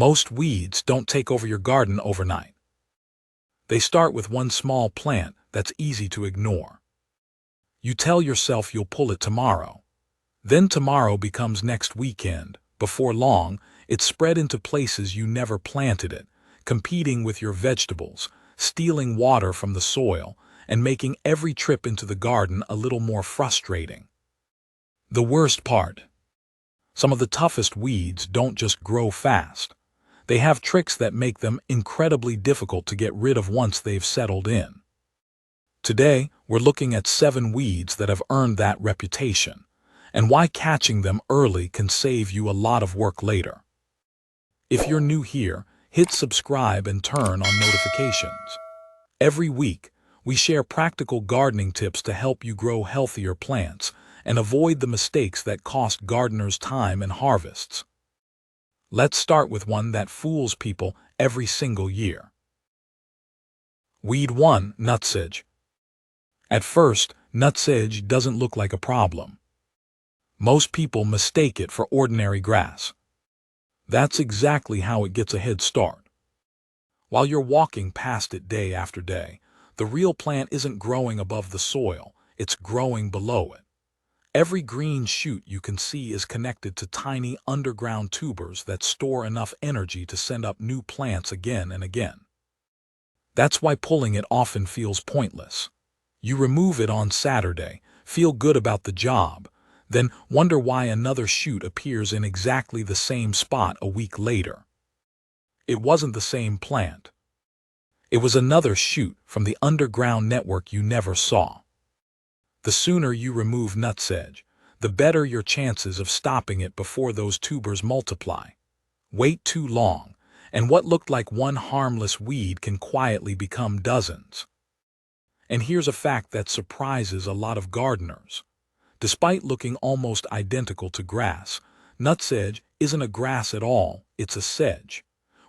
Most weeds don't take over your garden overnight. They start with one small plant that's easy to ignore. You tell yourself you'll pull it tomorrow. Then tomorrow becomes next weekend. Before long, it's spread into places you never planted it, competing with your vegetables, stealing water from the soil, and making every trip into the garden a little more frustrating. The worst part: some of the toughest weeds don't just grow fast. They have tricks that make them incredibly difficult to get rid of once they've settled in. Today, we're looking at 7 weeds that have earned that reputation, and why catching them early can save you a lot of work later. If you're new here, hit subscribe and turn on notifications. Every week, we share practical gardening tips to help you grow healthier plants and avoid the mistakes that cost gardeners time and harvests. Let's start with one that fools people every single year. Weed 1, Nutsedge. At first, nutsedge doesn't look like a problem. Most people mistake it for ordinary grass. That's exactly how it gets a head start. While you're walking past it day after day, the real plant isn't growing above the soil, it's growing below it. Every green shoot you can see is connected to tiny underground tubers that store enough energy to send up new plants again and again. That's why pulling it often feels pointless. You remove it on Saturday, feel good about the job, then wonder why another shoot appears in exactly the same spot a week later. It wasn't the same plant. It was another shoot from the underground network you never saw. The sooner you remove nutsedge, the better your chances of stopping it before those tubers multiply. Wait too long, and what looked like one harmless weed can quietly become dozens. And here's a fact that surprises a lot of gardeners. Despite looking almost identical to grass, nutsedge isn't a grass at all, it's a sedge,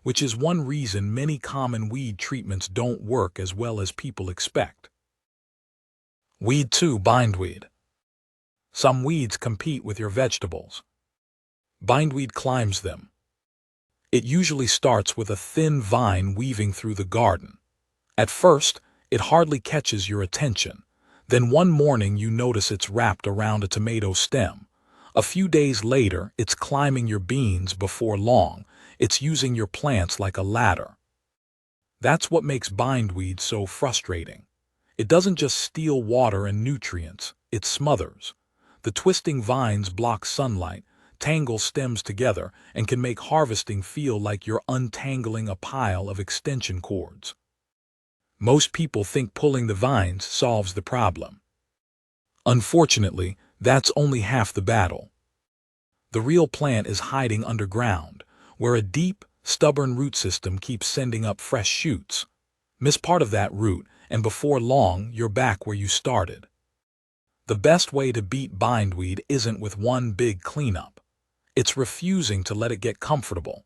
which is one reason many common weed treatments don't work as well as people expect. Weed 2, Bindweed. Some weeds compete with your vegetables. Bindweed climbs them. It usually starts with a thin vine weaving through the garden. At first, it hardly catches your attention. Then one morning you notice it's wrapped around a tomato stem. A few days later, it's climbing your beans. Before long, it's using your plants like a ladder. That's what makes bindweed so frustrating. It doesn't just steal water and nutrients, it smothers. The twisting vines block sunlight, tangle stems together, and can make harvesting feel like you're untangling a pile of extension cords. Most people think pulling the vines solves the problem. Unfortunately, that's only half the battle. The real plant is hiding underground, where a deep, stubborn root system keeps sending up fresh shoots. Miss part of that root, and before long, you're back where you started. The best way to beat bindweed isn't with one big cleanup. It's refusing to let it get comfortable.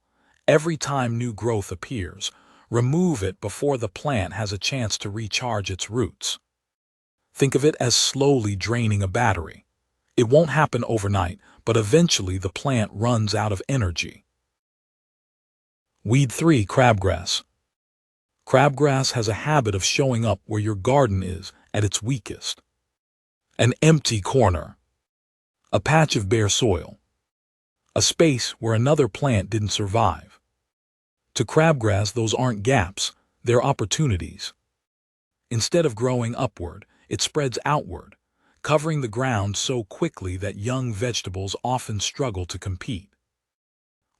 Every time new growth appears, remove it before the plant has a chance to recharge its roots. Think of it as slowly draining a battery. It won't happen overnight, but eventually the plant runs out of energy. Weed 3, Crabgrass. Crabgrass has a habit of showing up where your garden is at its weakest. An empty corner. A patch of bare soil. A space where another plant didn't survive. To crabgrass, those aren't gaps, they're opportunities. Instead of growing upward, it spreads outward, covering the ground so quickly that young vegetables often struggle to compete.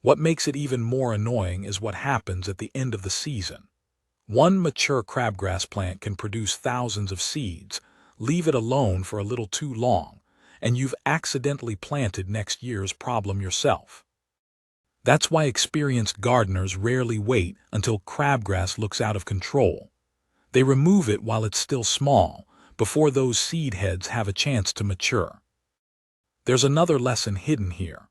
What makes it even more annoying is what happens at the end of the season. One mature crabgrass plant can produce thousands of seeds. Leave it alone for a little too long, and you've accidentally planted next year's problem yourself. That's why experienced gardeners rarely wait until crabgrass looks out of control. They remove it while it's still small, before those seed heads have a chance to mature. There's another lesson hidden here.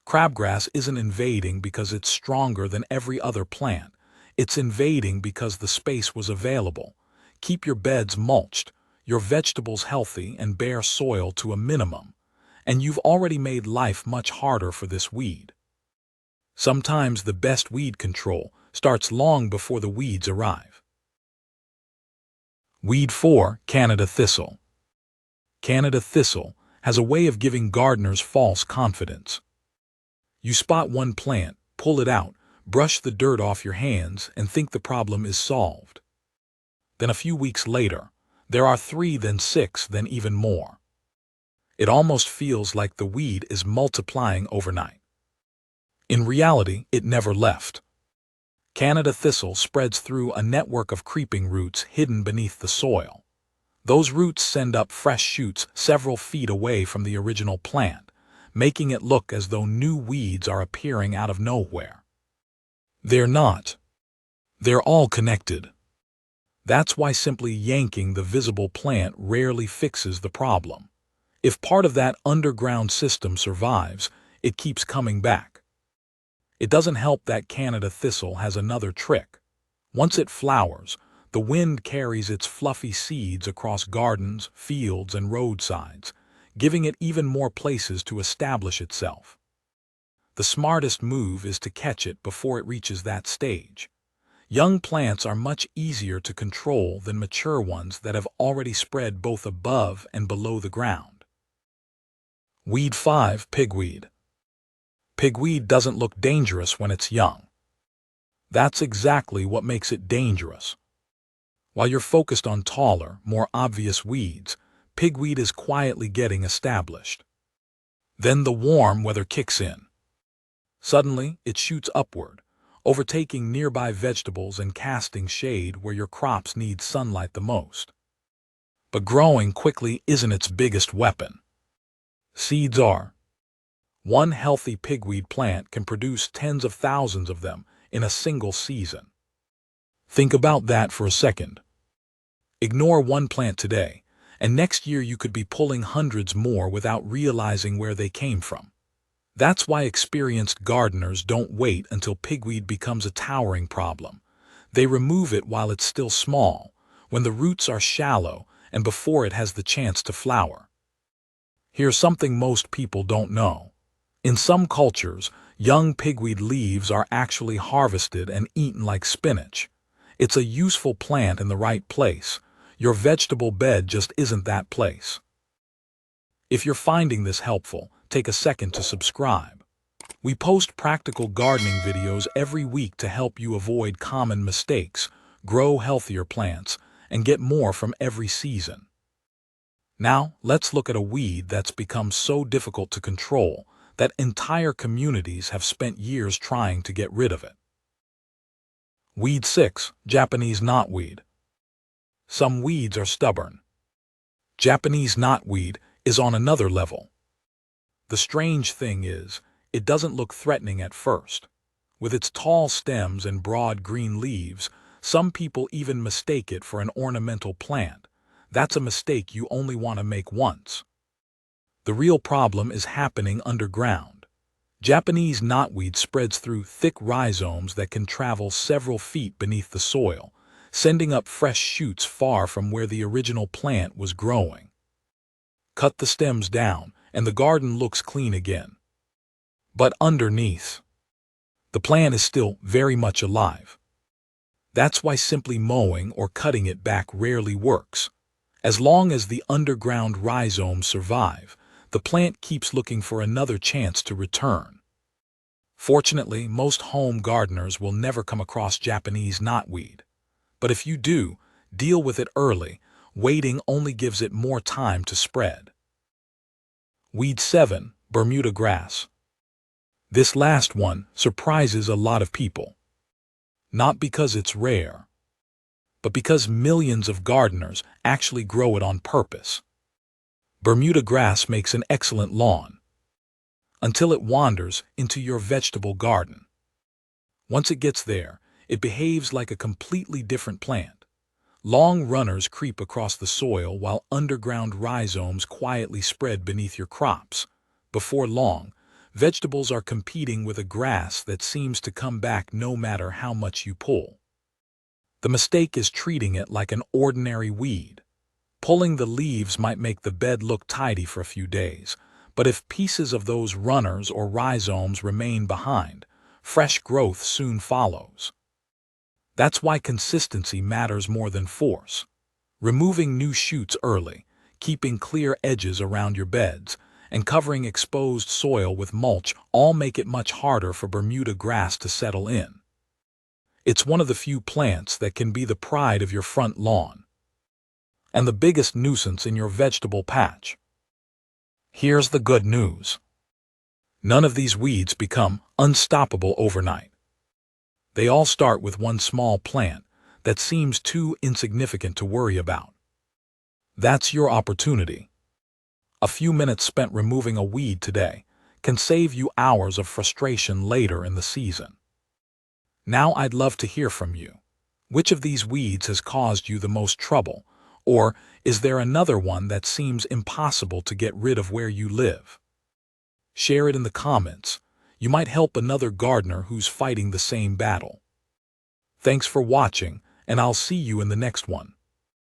Crabgrass isn't invading because it's stronger than every other plant. It's invading because the space was available. Keep your beds mulched, your vegetables healthy, and bare soil to a minimum, and you've already made life much harder for this weed. Sometimes the best weed control starts long before the weeds arrive. Weed 4. Canada Thistle. Canada Thistle has a way of giving gardeners false confidence. You spot one plant, pull it out, brush the dirt off your hands, and think the problem is solved. Then a few weeks later, there are 3, then 6, then even more. It almost feels like the weed is multiplying overnight. In reality, it never left. Canada Thistle spreads through a network of creeping roots hidden beneath the soil. Those roots send up fresh shoots several feet away from the original plant, making it look as though new weeds are appearing out of nowhere. They're not. They're all connected. That's why simply yanking the visible plant rarely fixes the problem. If part of that underground system survives, it keeps coming back. It doesn't help that Canada Thistle has another trick. Once it flowers, the wind carries its fluffy seeds across gardens, fields, and roadsides, giving it even more places to establish itself. The smartest move is to catch it before it reaches that stage. Young plants are much easier to control than mature ones that have already spread both above and below the ground. Weed 5. Pigweed. Pigweed doesn't look dangerous when it's young. That's exactly what makes it dangerous. While you're focused on taller, more obvious weeds, pigweed is quietly getting established. Then the warm weather kicks in. Suddenly, it shoots upward, overtaking nearby vegetables and casting shade where your crops need sunlight the most. But growing quickly isn't its biggest weapon. Seeds are. One healthy pigweed plant can produce tens of thousands of them in a single season. Think about that for a second. Ignore one plant today, and next year you could be pulling hundreds more without realizing where they came from. That's why experienced gardeners don't wait until pigweed becomes a towering problem. They remove it while it's still small, when the roots are shallow and before it has the chance to flower. Here's something most people don't know. In some cultures, young pigweed leaves are actually harvested and eaten like spinach. It's a useful plant in the right place. Your vegetable bed just isn't that place. If you're finding this helpful, take a second to subscribe. We post practical gardening videos every week to help you avoid common mistakes, grow healthier plants, and get more from every season. Now, let's look at a weed that's become so difficult to control that entire communities have spent years trying to get rid of it. Weed 6. Japanese knotweed. Some weeds are stubborn. Japanese knotweed is on another level. The strange thing is, it doesn't look threatening at first. With its tall stems and broad green leaves, some people even mistake it for an ornamental plant. That's a mistake you only want to make once. The real problem is happening underground. Japanese knotweed spreads through thick rhizomes that can travel several feet beneath the soil, sending up fresh shoots far from where the original plant was growing. Cut the stems down, and the garden looks clean again. But underneath, the plant is still very much alive. That's why simply mowing or cutting it back rarely works. As long as the underground rhizomes survive, the plant keeps looking for another chance to return. Fortunately, most home gardeners will never come across Japanese knotweed. But if you do, deal with it early. Waiting only gives it more time to spread. Weed 7. Bermuda grass. This last one surprises a lot of people. Not because it's rare, but because millions of gardeners actually grow it on purpose. Bermuda grass makes an excellent lawn, until it wanders into your vegetable garden. Once it gets there, it behaves like a completely different plant. Long runners creep across the soil while underground rhizomes quietly spread beneath your crops. Before long, vegetables are competing with a grass that seems to come back no matter how much you pull. The mistake is treating it like an ordinary weed. Pulling the leaves might make the bed look tidy for a few days, but if pieces of those runners or rhizomes remain behind, fresh growth soon follows. That's why consistency matters more than force. Removing new shoots early, keeping clear edges around your beds, and covering exposed soil with mulch all make it much harder for Bermuda grass to settle in. It's one of the few plants that can be the pride of your front lawn and the biggest nuisance in your vegetable patch. Here's the good news. None of these weeds become unstoppable overnight. They all start with one small plant that seems too insignificant to worry about. That's your opportunity. A few minutes spent removing a weed today can save you hours of frustration later in the season. Now I'd love to hear from you. Which of these weeds has caused you the most trouble? Or is there another one that seems impossible to get rid of where you live? Share it in the comments. You might help another gardener who's fighting the same battle. Thanks for watching, and I'll see you in the next one.